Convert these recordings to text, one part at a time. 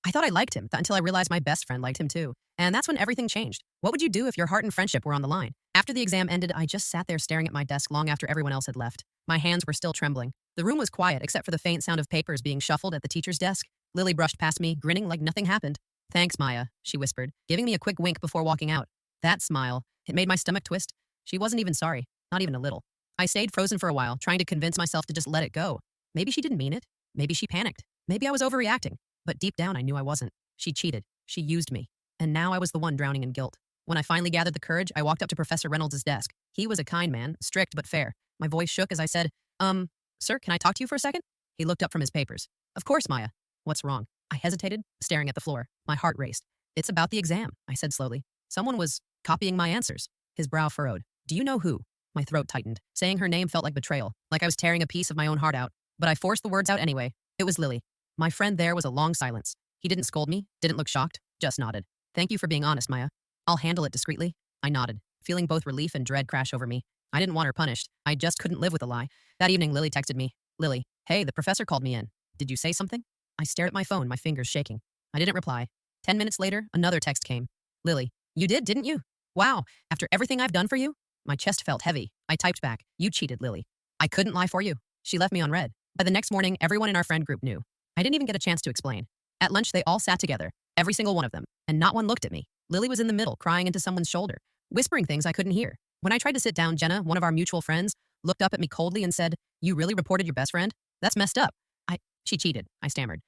I thought I liked him until I realized my best friend liked him too. And that's when everything changed. What would you do if your heart and friendship were on the line? After the exam ended, I just sat there staring at my desk long after everyone else had left. My hands were still trembling. The room was quiet except for the faint sound of papers being shuffled at the teacher's desk. Lily brushed past me, grinning like nothing happened. "Thanks, Maya," she whispered, giving me a quick wink before walking out. That smile, it made my stomach twist. She wasn't even sorry, not even a little. I stayed frozen for a while, trying to convince myself to just let it go. Maybe she didn't mean it. Maybe she panicked. Maybe I was overreacting. But deep down, I knew I wasn't. She cheated. She used me. And now I was the one drowning in guilt. When I finally gathered the courage, I walked up to Professor Reynolds' desk. He was a kind man, strict but fair. My voice shook as I said, Sir, can I talk to you for a second?" He looked up from his papers. "Of course, Maya. What's wrong?" I hesitated, staring at the floor. My heart raced. "It's about the exam," I said slowly. "Someone was copying my answers." His brow furrowed. "Do you know who?" My throat tightened. Saying her name felt like betrayal, like I was tearing a piece of my own heart out. But I forced the words out anyway. It was Lily. My friend there was a long silence. He didn't scold me, didn't look shocked, just nodded. "Thank you for being honest, Maya. I'll handle it discreetly." I nodded, feeling both relief and dread crash over me. I didn't want her punished. I just couldn't live with a lie. That evening, Lily texted me. "Lily, hey, the professor called me in. Did you say something?" I stared at my phone, my fingers shaking. I didn't reply. 10 minutes later, another text came. "Lily, you did, didn't you? Wow, after everything I've done for you?" My chest felt heavy. I typed back, "You cheated, Lily. I couldn't lie for you." She left me on read. By the next morning, everyone in our friend group knew. I didn't even get a chance to explain. At lunch, they all sat together, every single one of them, and not one looked at me. Lily was in the middle, crying into someone's shoulder, whispering things I couldn't hear. When I tried to sit down, Jenna, one of our mutual friends, looked up at me coldly and said, "You really reported your best friend? That's messed up." She cheated," I stammered.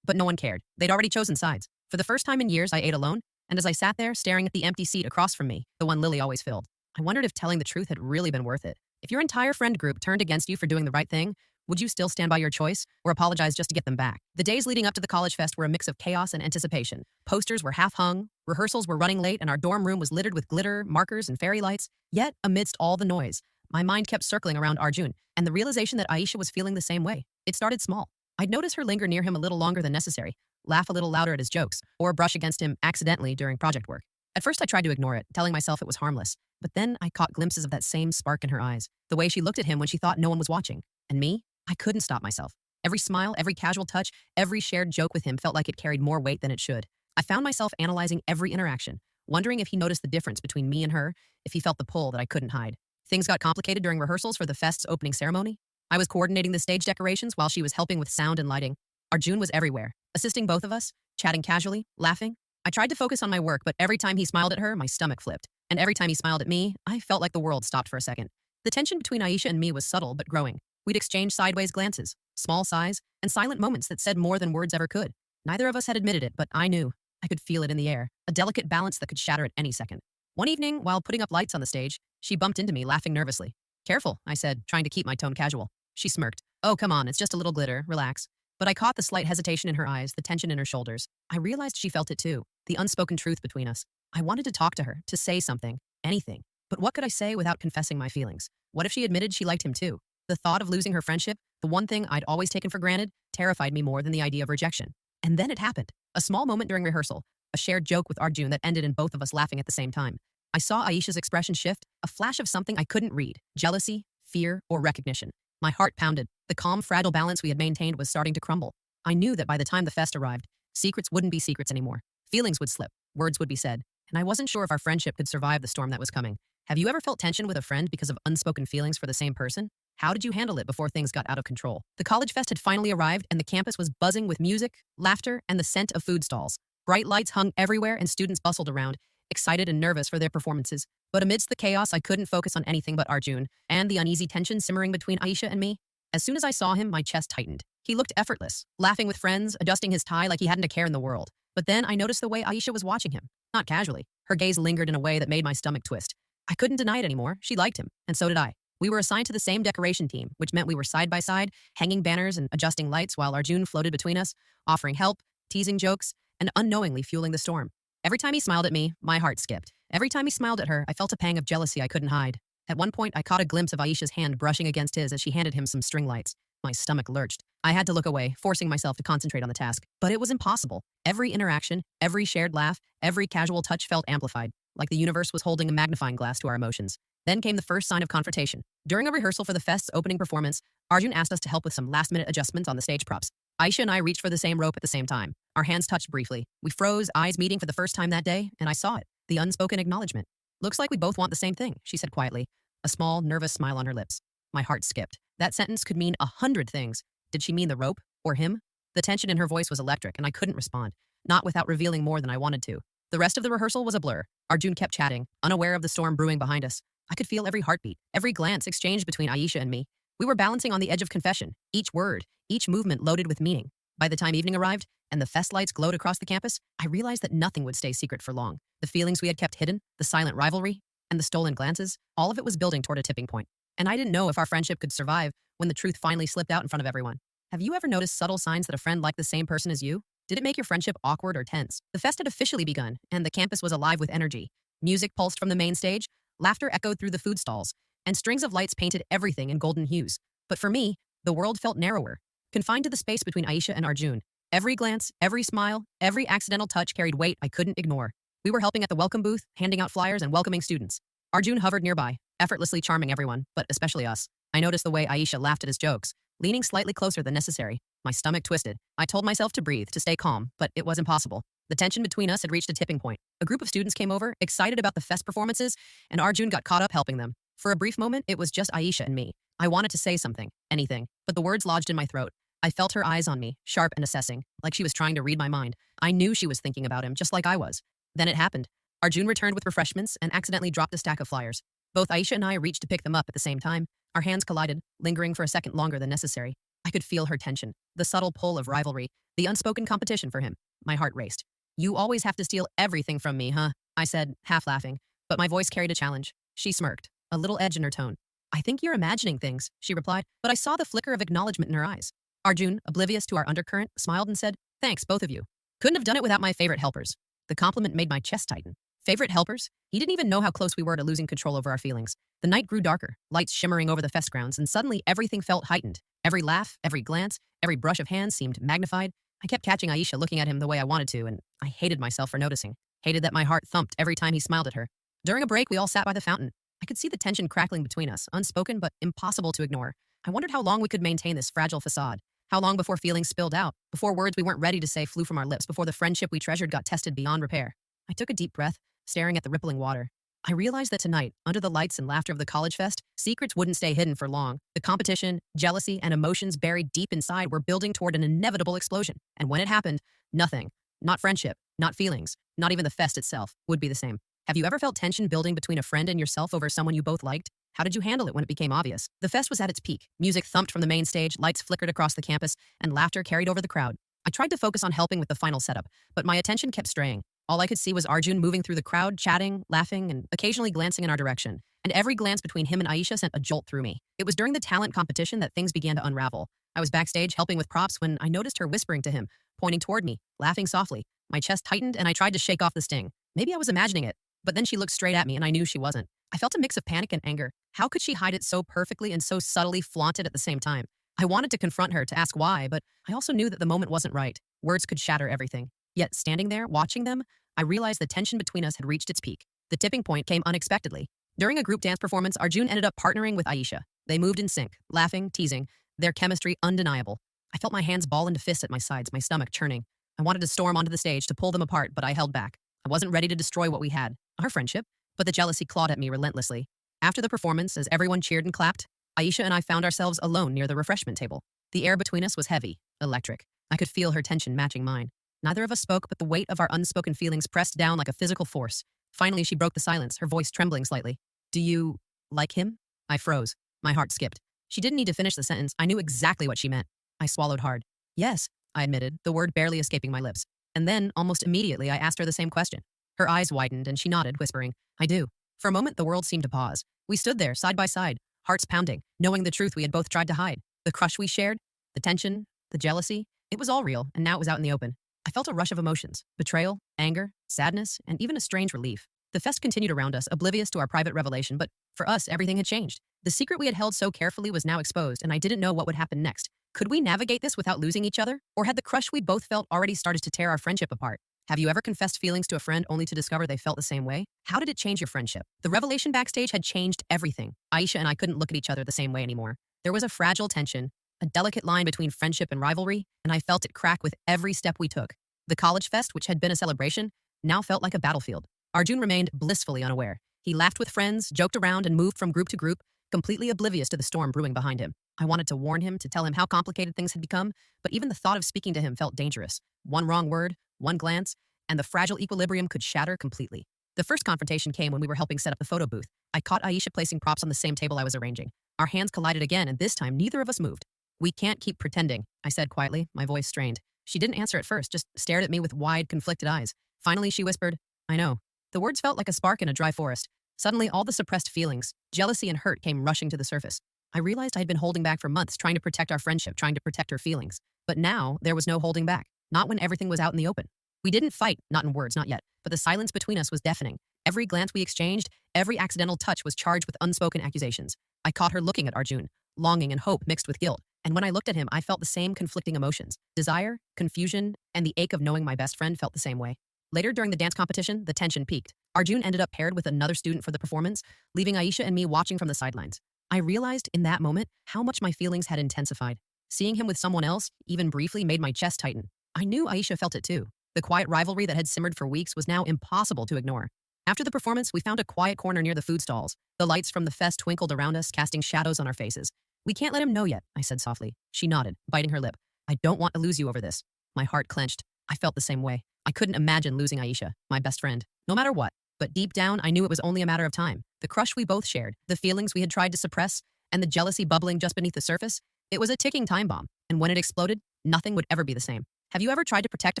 But no one cared. They'd already chosen sides. For the first time in years, I ate alone, and as I sat there staring at the empty seat across from me, the one Lily always filled, I wondered if telling the truth had really been worth it. If your entire friend group turned against you for doing the right thing, would you still stand by your choice or apologize just to get them back? The days leading up to the college fest were a mix of chaos and anticipation. Posters were half hung, rehearsals were running late, and our dorm room was littered with glitter, markers, and fairy lights. Yet, amidst all the noise, my mind kept circling around Arjun and the realization that Aisha was feeling the same way. It started small. I'd notice her linger near him a little longer than necessary, laugh a little louder at his jokes, or brush against him accidentally during project work. At first, I tried to ignore it, telling myself it was harmless. But then I caught glimpses of that same spark in her eyes, the way she looked at him when she thought no one was watching. And me? I couldn't stop myself. Every smile, every casual touch, every shared joke with him felt like it carried more weight than it should. I found myself analyzing every interaction, wondering if he noticed the difference between me and her, if he felt the pull that I couldn't hide. Things got complicated during rehearsals for the fest's opening ceremony. I was coordinating the stage decorations while she was helping with sound and lighting. Arjun was everywhere, assisting both of us, chatting casually, laughing. I tried to focus on my work, but every time he smiled at her, my stomach flipped. And every time he smiled at me, I felt like the world stopped for a second. The tension between Aisha and me was subtle but growing. We'd exchange sideways glances, small sighs, and silent moments that said more than words ever could. Neither of us had admitted it, but I knew. I could feel it in the air, a delicate balance that could shatter at any second. One evening, while putting up lights on the stage, she bumped into me, laughing nervously. "Careful," I said, trying to keep my tone casual. She smirked. "Oh, come on, it's just a little glitter, relax." But I caught the slight hesitation in her eyes, the tension in her shoulders. I realized she felt it too, the unspoken truth between us. I wanted to talk to her, to say something, anything. But what could I say without confessing my feelings? What if she admitted she liked him too? The thought of losing her friendship, the one thing I'd always taken for granted, terrified me more than the idea of rejection. And then it happened. A small moment during rehearsal, a shared joke with Arjun that ended in both of us laughing at the same time. I saw Aisha's expression shift, a flash of something I couldn't read, jealousy, fear, or recognition. My heart pounded. The calm, fragile balance we had maintained was starting to crumble. I knew that by the time the fest arrived, secrets wouldn't be secrets anymore. Feelings would slip, words would be said, and I wasn't sure if our friendship could survive the storm that was coming. Have you ever felt tension with a friend because of unspoken feelings for the same person? How did you handle it before things got out of control? The college fest had finally arrived, and the campus was buzzing with music, laughter, and the scent of food stalls. Bright lights hung everywhere, and students bustled around, excited and nervous for their performances. But amidst the chaos, I couldn't focus on anything but Arjun and the uneasy tension simmering between Aisha and me. As soon as I saw him, my chest tightened. He looked effortless, laughing with friends, adjusting his tie like he hadn't a care in the world. But then I noticed the way Aisha was watching him, not casually. Her gaze lingered in a way that made my stomach twist. I couldn't deny it anymore. She liked him, and so did I. We were assigned to the same decoration team, which meant we were side by side, hanging banners and adjusting lights while Arjun floated between us, offering help, teasing jokes, and unknowingly fueling the storm. Every time he smiled at me, my heart skipped. Every time he smiled at her, I felt a pang of jealousy I couldn't hide. At one point, I caught a glimpse of Aisha's hand brushing against his as she handed him some string lights. My stomach lurched. I had to look away, forcing myself to concentrate on the task. But it was impossible. Every interaction, every shared laugh, every casual touch felt amplified, like the universe was holding a magnifying glass to our emotions. Then came the first sign of confrontation. During a rehearsal for the fest's opening performance, Arjun asked us to help with some last-minute adjustments on the stage props. Aisha and I reached for the same rope at the same time, Our hands touched briefly. We froze, eyes meeting for the first time that day, and I saw it. The unspoken acknowledgement. Looks like we both want the same thing, she said quietly, a small, nervous smile on her lips. My heart skipped. That sentence could mean 100 things. Did she mean the rope? Or him? The tension in her voice was electric, and I couldn't respond, not without revealing more than I wanted to. The rest of the rehearsal was a blur. Arjun kept chatting, unaware of the storm brewing behind us. I could feel every heartbeat, every glance exchanged between Aisha and me. We were balancing on the edge of confession, each word, each movement loaded with meaning. By the time evening arrived, and the fest lights glowed across the campus, I realized that nothing would stay secret for long. The feelings we had kept hidden, the silent rivalry, and the stolen glances, all of it was building toward a tipping point. And I didn't know if our friendship could survive when the truth finally slipped out in front of everyone. Have you ever noticed subtle signs that a friend liked the same person as you? Did it make your friendship awkward or tense? The fest had officially begun, and the campus was alive with energy. Music pulsed from the main stage, laughter echoed through the food stalls, and strings of lights painted everything in golden hues. But for me, the world felt narrower, confined to the space between Aisha and Arjun. Every glance, every smile, every accidental touch carried weight I couldn't ignore. We were helping at the welcome booth, handing out flyers and welcoming students. Arjun hovered nearby, effortlessly charming everyone, but especially us. I noticed the way Aisha laughed at his jokes, leaning slightly closer than necessary. My stomach twisted. I told myself to breathe, to stay calm, but it was impossible. The tension between us had reached a tipping point. A group of students came over, excited about the fest performances, and Arjun got caught up helping them. For a brief moment, it was just Aisha and me. I wanted to say something, anything, but the words lodged in my throat. I felt her eyes on me, sharp and assessing, like she was trying to read my mind. I knew she was thinking about him, just like I was. Then it happened. Arjun returned with refreshments and accidentally dropped a stack of flyers. Both Aisha and I reached to pick them up at the same time. Our hands collided, lingering for a second longer than necessary. I could feel her tension, the subtle pull of rivalry, the unspoken competition for him. My heart raced. You always have to steal everything from me, huh? I said, half laughing, but my voice carried a challenge. She smirked, a little edge in her tone. I think you're imagining things, she replied, but I saw the flicker of acknowledgement in her eyes. Arjun, oblivious to our undercurrent, smiled and said, thanks, both of you. Couldn't have done it without my favorite helpers. The compliment made my chest tighten. Favorite helpers? He didn't even know how close we were to losing control over our feelings. The night grew darker, lights shimmering over the fest grounds, and suddenly everything felt heightened. Every laugh, every glance, every brush of hands seemed magnified. I kept catching Aisha looking at him the way I wanted to, and I hated myself for noticing. Hated that my heart thumped every time he smiled at her. During a break, we all sat by the fountain. I could see the tension crackling between us, unspoken but impossible to ignore. I wondered how long we could maintain this fragile facade. How long before feelings spilled out, before words we weren't ready to say flew from our lips, before the friendship we treasured got tested beyond repair. I took a deep breath, staring at the rippling water. I realized that tonight, under the lights and laughter of the college fest, secrets wouldn't stay hidden for long. The competition, jealousy, and emotions buried deep inside were building toward an inevitable explosion. And when it happened, nothing, not friendship, not feelings, not even the fest itself, would be the same. Have you ever felt tension building between a friend and yourself over someone you both liked? How did you handle it when it became obvious? The fest was at its peak. Music thumped from the main stage, lights flickered across the campus, and laughter carried over the crowd. I tried to focus on helping with the final setup, but my attention kept straying. All I could see was Arjun moving through the crowd, chatting, laughing, and occasionally glancing in our direction. And every glance between him and Aisha sent a jolt through me. It was during the talent competition that things began to unravel. I was backstage helping with props when I noticed her whispering to him, pointing toward me, laughing softly. My chest tightened and I tried to shake off the sting. Maybe I was imagining it, but then she looked straight at me and I knew she wasn't. I felt a mix of panic and anger. How could she hide it so perfectly and so subtly flaunt it at the same time? I wanted to confront her, to ask why, but I also knew that the moment wasn't right. Words could shatter everything. Yet standing there, watching them, I realized the tension between us had reached its peak. The tipping point came unexpectedly. During a group dance performance, Arjun ended up partnering with Aisha. They moved in sync, laughing, teasing, their chemistry undeniable. I felt my hands ball into fists at my sides, my stomach churning. I wanted to storm onto the stage to pull them apart, but I held back. I wasn't ready to destroy what we had, our friendship, but the jealousy clawed at me relentlessly. After the performance, as everyone cheered and clapped, Aisha and I found ourselves alone near the refreshment table. The air between us was heavy, electric. I could feel her tension matching mine. Neither of us spoke, but the weight of our unspoken feelings pressed down like a physical force. Finally, she broke the silence, her voice trembling slightly. Do you like him? I froze. My heart skipped. She didn't need to finish the sentence. I knew exactly what she meant. I swallowed hard. Yes, I admitted, the word barely escaping my lips. And then, almost immediately, I asked her the same question. Her eyes widened and she nodded, whispering, I do. For a moment, the world seemed to pause. We stood there, side by side, hearts pounding, knowing the truth we had both tried to hide. The crush we shared, the tension, the jealousy, it was all real, and now it was out in the open. I felt a rush of emotions, betrayal, anger, sadness, and even a strange relief. The fest continued around us, oblivious to our private revelation, but for us, everything had changed. The secret we had held so carefully was now exposed, and I didn't know what would happen next. Could we navigate this without losing each other? Or had the crush we both felt already started to tear our friendship apart? Have you ever confessed feelings to a friend only to discover they felt the same way? How did it change your friendship? The revelation backstage had changed everything. Aisha and I couldn't look at each other the same way anymore. There was a fragile tension, a delicate line between friendship and rivalry, and I felt it crack with every step we took. The college fest, which had been a celebration, now felt like a battlefield. Arjun remained blissfully unaware. He laughed with friends, joked around, and moved from group to group, completely oblivious to the storm brewing behind him. I wanted to warn him, to tell him how complicated things had become, but even the thought of speaking to him felt dangerous. One wrong word, one glance, and the fragile equilibrium could shatter completely. The first confrontation came when we were helping set up the photo booth. I caught Aisha placing props on the same table I was arranging. Our hands collided again, and this time neither of us moved. "We can't keep pretending," I said quietly, my voice strained. She didn't answer at first, just stared at me with wide, conflicted eyes. Finally, she whispered, "I know." The words felt like a spark in a dry forest. Suddenly, all the suppressed feelings, jealousy and hurt came rushing to the surface. I realized I had been holding back for months, trying to protect our friendship, trying to protect her feelings. But now, there was no holding back. Not when everything was out in the open. We didn't fight, not in words, not yet, but the silence between us was deafening. Every glance we exchanged, every accidental touch was charged with unspoken accusations. I caught her looking at Arjun, longing and hope mixed with guilt. And when I looked at him, I felt the same conflicting emotions. Desire, confusion, and the ache of knowing my best friend felt the same way. Later, during the dance competition, the tension peaked. Arjun ended up paired with another student for the performance, leaving Aisha and me watching from the sidelines. I realized in that moment how much my feelings had intensified. Seeing him with someone else, even briefly, made my chest tighten. I knew Aisha felt it too. The quiet rivalry that had simmered for weeks was now impossible to ignore. After the performance, we found a quiet corner near the food stalls. The lights from the fest twinkled around us, casting shadows on our faces. "We can't let him know yet," I said softly. She nodded, biting her lip. "I don't want to lose you over this." My heart clenched. I felt the same way. I couldn't imagine losing Aisha, my best friend, no matter what. But deep down, I knew it was only a matter of time. The crush we both shared, the feelings we had tried to suppress, and the jealousy bubbling just beneath the surface, it was a ticking time bomb. And when it exploded, nothing would ever be the same. Have you ever tried to protect a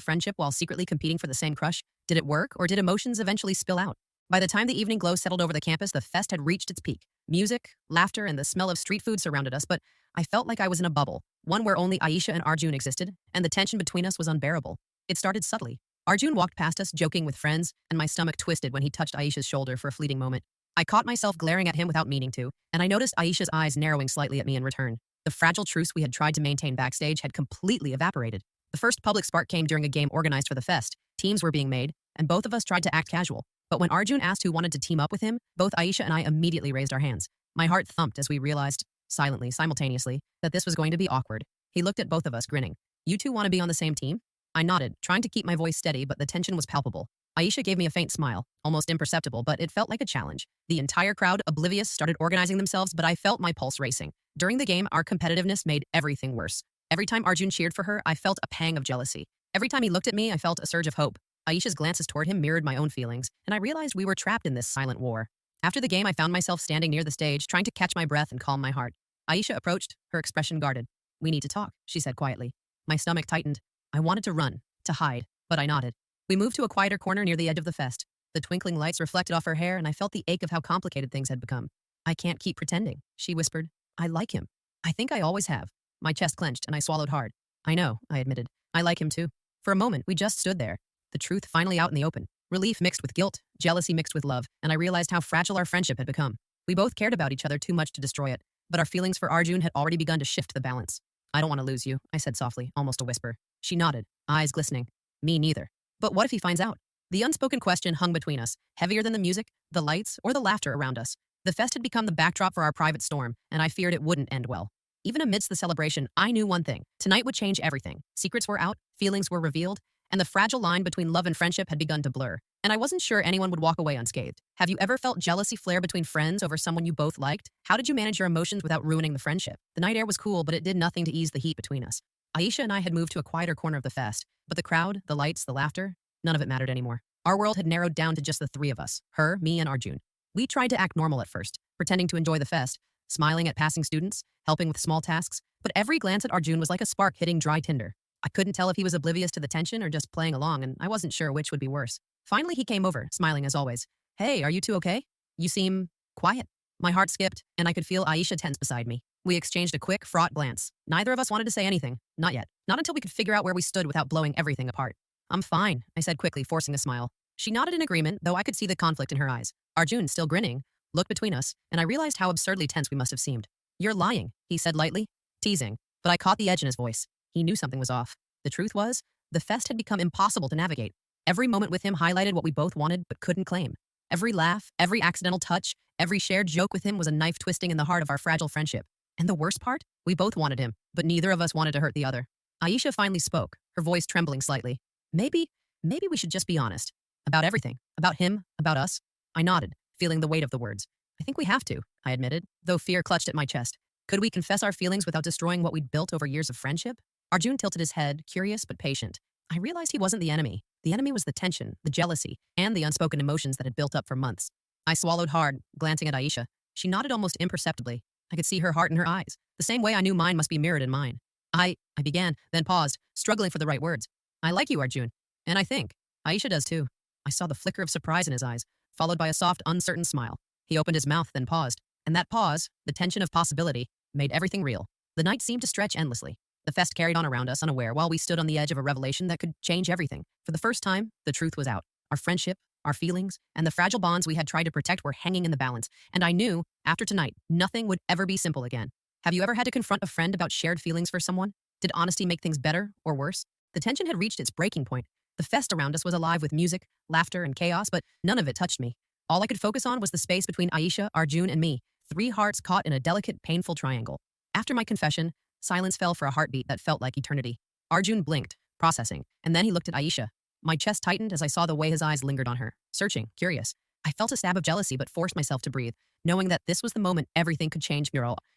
friendship while secretly competing for the same crush? Did it work, or did emotions eventually spill out? By the time the evening glow settled over the campus, the fest had reached its peak. Music, laughter, and the smell of street food surrounded us, but I felt like I was in a bubble, one where only Aisha and Arjun existed, and the tension between us was unbearable. It started subtly. Arjun walked past us, joking with friends, and my stomach twisted when he touched Aisha's shoulder for a fleeting moment. I caught myself glaring at him without meaning to, and I noticed Aisha's eyes narrowing slightly at me in return. The fragile truce we had tried to maintain backstage had completely evaporated. The first public spark came during a game organized for the fest. Teams were being made, and both of us tried to act casual. But when Arjun asked who wanted to team up with him, both Aisha and I immediately raised our hands. My heart thumped as we realized, silently, simultaneously, that this was going to be awkward. He looked at both of us, grinning. "You two want to be on the same team?" I nodded, trying to keep my voice steady, but the tension was palpable. Aisha gave me a faint smile, almost imperceptible, but it felt like a challenge. The entire crowd, oblivious, started organizing themselves, but I felt my pulse racing. During the game, our competitiveness made everything worse. Every time Arjun cheered for her, I felt a pang of jealousy. Every time he looked at me, I felt a surge of hope. Aisha's glances toward him mirrored my own feelings, and I realized we were trapped in this silent war. After the game, I found myself standing near the stage, trying to catch my breath and calm my heart. Aisha approached, her expression guarded. "We need to talk," she said quietly. My stomach tightened. I wanted to run, to hide, but I nodded. We moved to a quieter corner near the edge of the fest. The twinkling lights reflected off her hair, and I felt the ache of how complicated things had become. "I can't keep pretending," she whispered. "I like him. I think I always have." My chest clenched, and I swallowed hard. "I know," I admitted. "I like him too." For a moment, we just stood there. The truth finally out in the open. Relief mixed with guilt, jealousy mixed with love, and I realized how fragile our friendship had become. We both cared about each other too much to destroy it, but our feelings for Arjun had already begun to shift the balance. "I don't want to lose you," I said softly, almost a whisper. She nodded, eyes glistening. "Me neither. But what if he finds out?" The unspoken question hung between us, heavier than the music, the lights, or the laughter around us. The fest had become the backdrop for our private storm, and I feared it wouldn't end well. Even amidst the celebration, I knew one thing. Tonight would change everything. Secrets were out, feelings were revealed, and the fragile line between love and friendship had begun to blur. And I wasn't sure anyone would walk away unscathed. Have you ever felt jealousy flare between friends over someone you both liked? How did you manage your emotions without ruining the friendship? The night air was cool, but it did nothing to ease the heat between us. Aisha and I had moved to a quieter corner of the fest, but the crowd, the lights, the laughter, none of it mattered anymore. Our world had narrowed down to just the three of us, her, me, and Arjun. We tried to act normal at first, pretending to enjoy the fest, smiling at passing students, helping with small tasks, but every glance at Arjun was like a spark hitting dry tinder. I couldn't tell if he was oblivious to the tension or just playing along, and I wasn't sure which would be worse. Finally, he came over, smiling as always. "Hey, are you two okay? You seem quiet." My heart skipped, and I could feel Aisha tense beside me. We exchanged a quick, fraught glance. Neither of us wanted to say anything. Not yet. Not until we could figure out where we stood without blowing everything apart. "I'm fine," I said quickly, forcing a smile. She nodded in agreement, though I could see the conflict in her eyes. Arjun, still grinning, looked between us, and I realized how absurdly tense we must have seemed. "You're lying," he said lightly, teasing, but I caught the edge in his voice. He knew something was off. The truth was, the fest had become impossible to navigate. Every moment with him highlighted what we both wanted but couldn't claim. Every laugh, every accidental touch, every shared joke with him was a knife twisting in the heart of our fragile friendship. And the worst part? We both wanted him, but neither of us wanted to hurt the other. Aisha finally spoke, her voice trembling slightly. Maybe, maybe we should just be honest. About everything. About him, about us. I nodded, feeling the weight of the words. I think we have to, I admitted, though fear clutched at my chest. Could we confess our feelings without destroying what we'd built over years of friendship? Arjun tilted his head, curious but patient. I realized he wasn't the enemy. The enemy was the tension, the jealousy, and the unspoken emotions that had built up for months. I swallowed hard, glancing at Aisha. She nodded almost imperceptibly. I could see her heart in her eyes, the same way I knew mine must be mirrored in mine. I began, then paused, struggling for the right words. I like you, Arjun. And I think Aisha does too. I saw the flicker of surprise in his eyes, followed by a soft, uncertain smile. He opened his mouth, then paused. And that pause, the tension of possibility, made everything real. The night seemed to stretch endlessly. The fest carried on around us unaware while we stood on the edge of a revelation that could change everything. For the first time, the truth was out. Our friendship, our feelings, and the fragile bonds we had tried to protect were hanging in the balance. And I knew, after tonight, nothing would ever be simple again. Have you ever had to confront a friend about shared feelings for someone? Did honesty make things better or worse? The tension had reached its breaking point. The fest around us was alive with music, laughter, and chaos, but none of it touched me. All I could focus on was the space between Aisha, Arjun, and me, three hearts caught in a delicate, painful triangle. After my confession, silence fell for a heartbeat that felt like eternity. Arjun blinked, processing, and then he looked at Aisha. My chest tightened as I saw the way his eyes lingered on her, searching, curious. I felt a stab of jealousy but forced myself to breathe, knowing that this was the moment everything could change,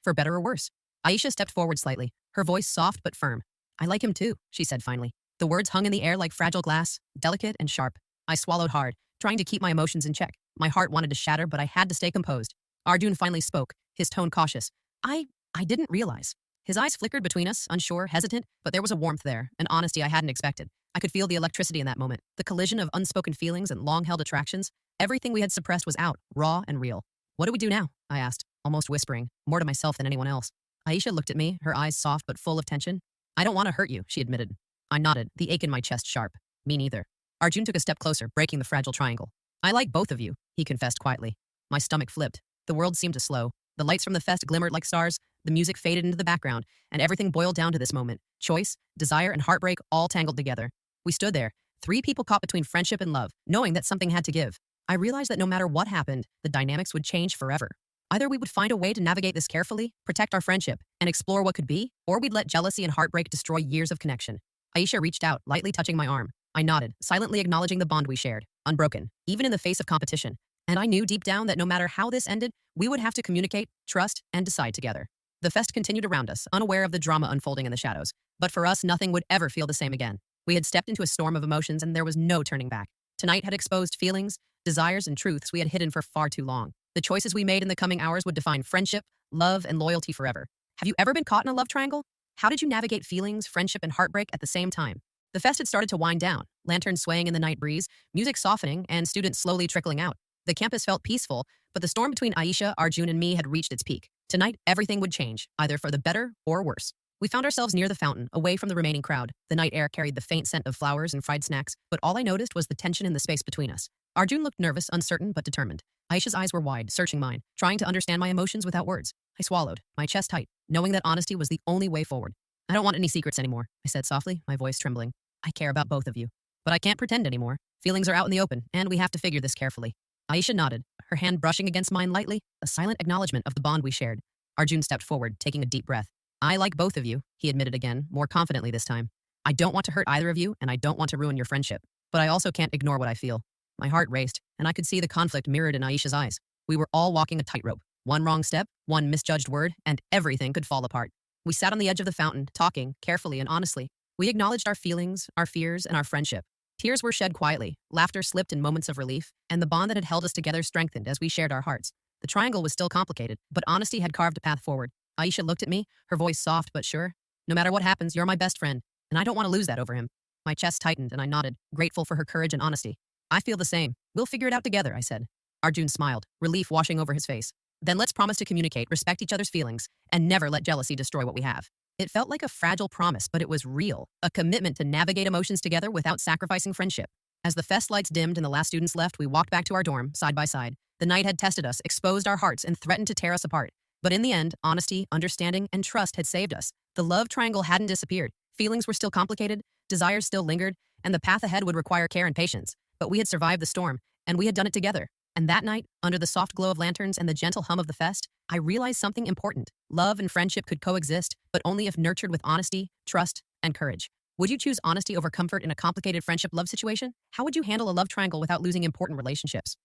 for better or worse. Aisha stepped forward slightly, her voice soft but firm. I like him too, she said finally. The words hung in the air like fragile glass, delicate and sharp. I swallowed hard, trying to keep my emotions in check. My heart wanted to shatter, but I had to stay composed. Arjun finally spoke, his tone cautious. I didn't realize. His eyes flickered between us, unsure, hesitant, but there was a warmth there, an honesty I hadn't expected. I could feel the electricity in that moment, the collision of unspoken feelings and long-held attractions. Everything we had suppressed was out, raw and real. What do we do now? I asked, almost whispering, more to myself than anyone else. Aisha looked at me, her eyes soft but full of tension. I don't want to hurt you, she admitted. I nodded, the ache in my chest sharp. Me neither. Arjun took a step closer, breaking the fragile triangle. I like both of you, he confessed quietly. My stomach flipped. The world seemed to slow. The lights from the fest glimmered like stars, the music faded into the background, and everything boiled down to this moment. Choice, desire, and heartbreak all tangled together. We stood there, three people caught between friendship and love, knowing that something had to give. I realized that no matter what happened, the dynamics would change forever. Either we would find a way to navigate this carefully, protect our friendship, and explore what could be, or we'd let jealousy and heartbreak destroy years of connection. Aisha reached out, lightly touching my arm. I nodded, silently acknowledging the bond we shared, unbroken, even in the face of competition. And I knew deep down that no matter how this ended, we would have to communicate, trust, and decide together. The fest continued around us, unaware of the drama unfolding in the shadows. But for us, nothing would ever feel the same again. We had stepped into a storm of emotions, and there was no turning back. Tonight had exposed feelings, desires, and truths we had hidden for far too long. The choices we made in the coming hours would define friendship, love, and loyalty forever. Have you ever been caught in a love triangle? How did you navigate feelings, friendship, and heartbreak at the same time? The fest had started to wind down, lanterns swaying in the night breeze, music softening, and students slowly trickling out. The campus felt peaceful, but the storm between Aisha, Arjun, and me had reached its peak. Tonight, everything would change, either for the better or worse. We found ourselves near the fountain, away from the remaining crowd. The night air carried the faint scent of flowers and fried snacks, but all I noticed was the tension in the space between us. Arjun looked nervous, uncertain, but determined. Aisha's eyes were wide, searching mine, trying to understand my emotions without words. I swallowed, my chest tight, knowing that honesty was the only way forward. I don't want any secrets anymore, I said softly, my voice trembling. I care about both of you. But I can't pretend anymore. Feelings are out in the open, and we have to figure this carefully. Aisha nodded, her hand brushing against mine lightly, a silent acknowledgement of the bond we shared. Arjun stepped forward, taking a deep breath. I like both of you, he admitted again, more confidently this time. I don't want to hurt either of you, and I don't want to ruin your friendship. But I also can't ignore what I feel. My heart raced, and I could see the conflict mirrored in Aisha's eyes. We were all walking a tightrope. One wrong step, one misjudged word, and everything could fall apart. We sat on the edge of the fountain, talking, carefully and honestly. We acknowledged our feelings, our fears, and our friendship. Tears were shed quietly, laughter slipped in moments of relief, and the bond that had held us together strengthened as we shared our hearts. The triangle was still complicated, but honesty had carved a path forward. Aisha looked at me, her voice soft but sure. No matter what happens, you're my best friend, and I don't want to lose that over him. My chest tightened and I nodded, grateful for her courage and honesty. I feel the same. We'll figure it out together, I said. Arjun smiled, relief washing over his face. Then let's promise to communicate, respect each other's feelings, and never let jealousy destroy what we have. It felt like a fragile promise, but it was real, a commitment to navigate emotions together without sacrificing friendship. As the fest lights dimmed and the last students left, we walked back to our dorm, side by side. The night had tested us, exposed our hearts, and threatened to tear us apart. But in the end, honesty, understanding, and trust had saved us. The love triangle hadn't disappeared. Feelings were still complicated, desires still lingered, and the path ahead would require care and patience. But we had survived the storm, and we had done it together. And that night, under the soft glow of lanterns and the gentle hum of the fest, I realized something important. Love and friendship could coexist, but only if nurtured with honesty, trust, and courage. Would you choose honesty over comfort in a complicated friendship love situation? How would you handle a love triangle without losing important relationships?